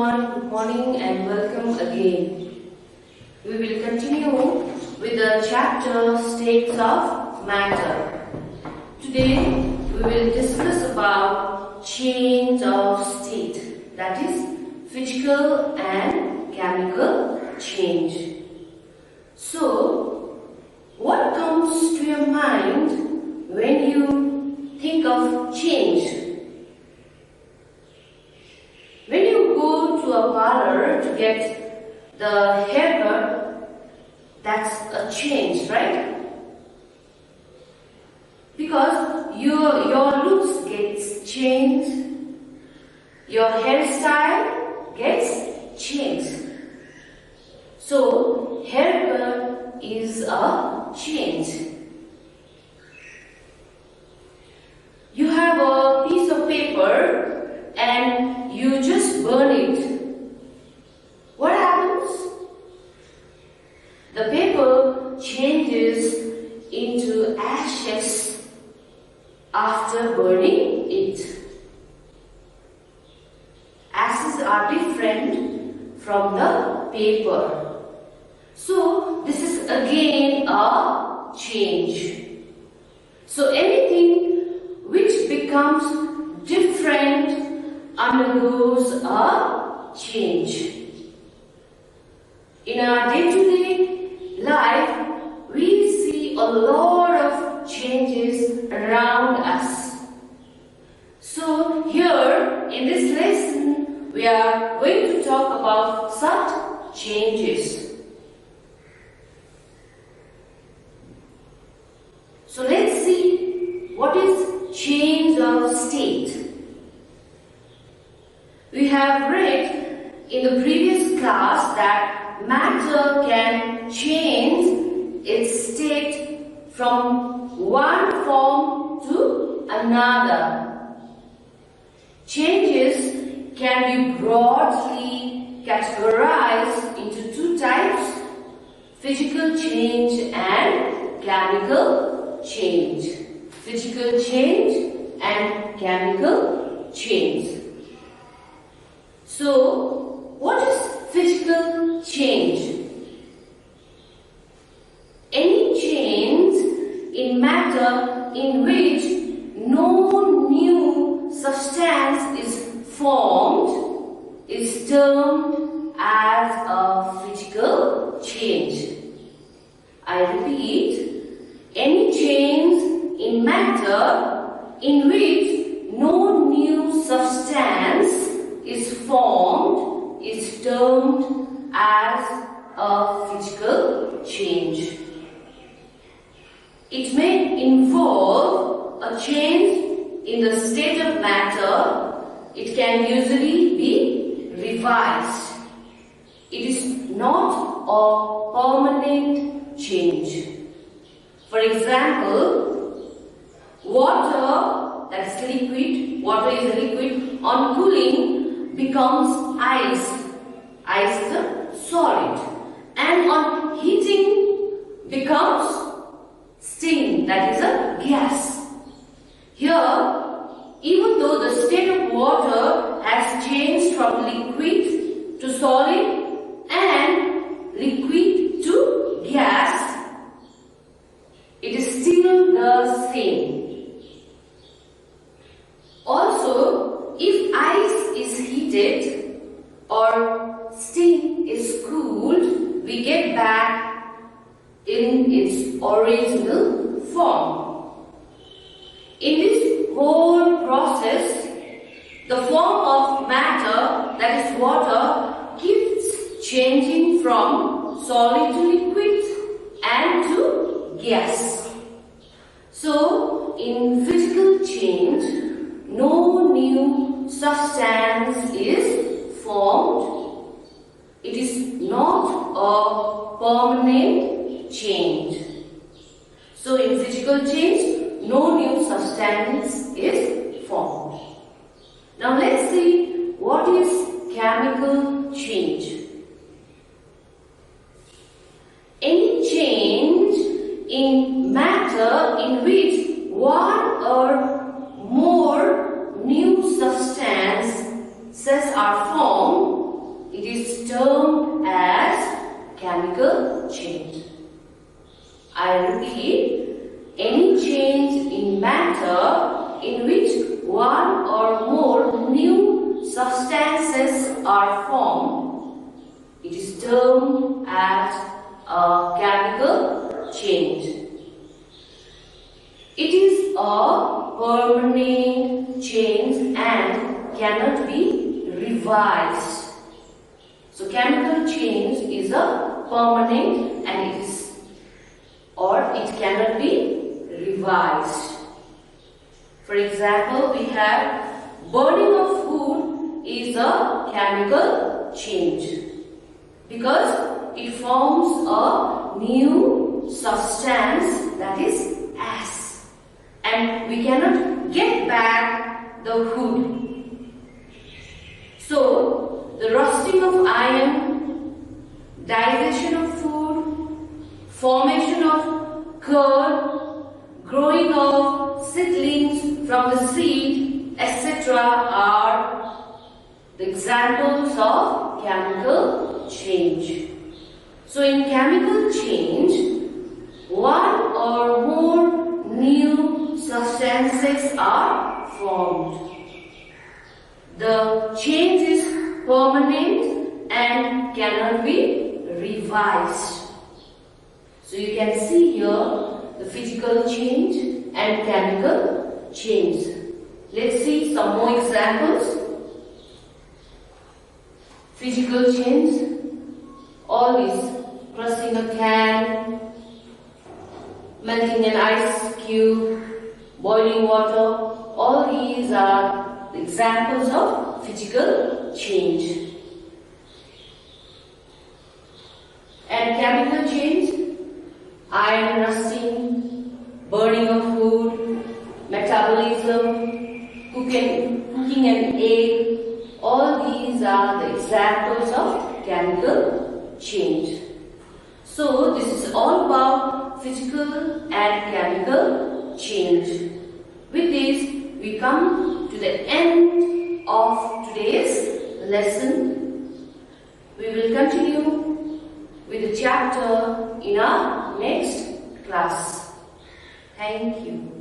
everyone, good morning and welcome again. We will continue with the chapter States of Matter. Today we will discuss about change of state, that is physical and chemical change. So, what comes to your mind when you think of change? When you go to a parlor to get the haircut, that's a change, right? Because your looks gets changed, your hairstyle gets changed. So, haircut is a change. You have a piece of paper and you just burn it. What happens? The paper changes into ashes after burning it. Ashes are different from the paper. So, this is again a change. So, anything which becomes different undergoes a change. In our day-to-day life, we see a lot of changes around us. So here in this lesson, we are going to talk about such changes. So let's see what is change of state. We have read in the previous class that matter can change its state from one form to another. Changes can be broadly categorized into two types: physical change and chemical change. Physical change and chemical change. So, what is physical change? Any change in matter in which no new substance is formed is termed as a physical change. I repeat, any change in matter in which no new substance is formed is termed as a physical change. It may involve a change in the state of matter. It can usually be revised. It is not a permanent change. For example, water, that is liquid, water is a liquid, on cooling becomes ice. Ice is a solid. And on heating becomes steam, that is a gas. Here, even though the state of water has changed from liquid to solid and liquid to gas, it is still the same. Also, if ice is heated or steam is cooled, we get back in its original form. In this whole process, the form of matter, that is water, keeps changing from solid to liquid and to gas. So, in physical change, no new substance is formed. It is not a permanent change. So, in physical change, no new substance is formed. Now, let's see what is chemical change. Any change in matter in which one or more new substances are formed I repeat, any change in matter in which one or more new substances are formed, it is termed as a chemical change. It is a permanent change and cannot be revised. So chemical change is a permanent and it cannot be revised. For example, we have burning of food is a chemical change because it forms a new substance, that is acid, and we cannot get back the food. So the rusting of iron, digestion of food, formation of curd, growing of seedlings from the seed, etc. are the examples of chemical change. So in chemical change, one or more new substances are formed. The change is permanent and cannot be revised. So you can see here the physical change and chemical change. Let's see some more examples. Physical change, all is crushing a can, melting an ice cube, boiling water, all these are the examples of physical change. And chemical change, iron rusting, burning of food, metabolism, cooking an egg, all these are the examples of chemical change. So this is all about physical and chemical change. With this, we come to the end of today's lesson. We will continue with the chapter in our next class. Thank you.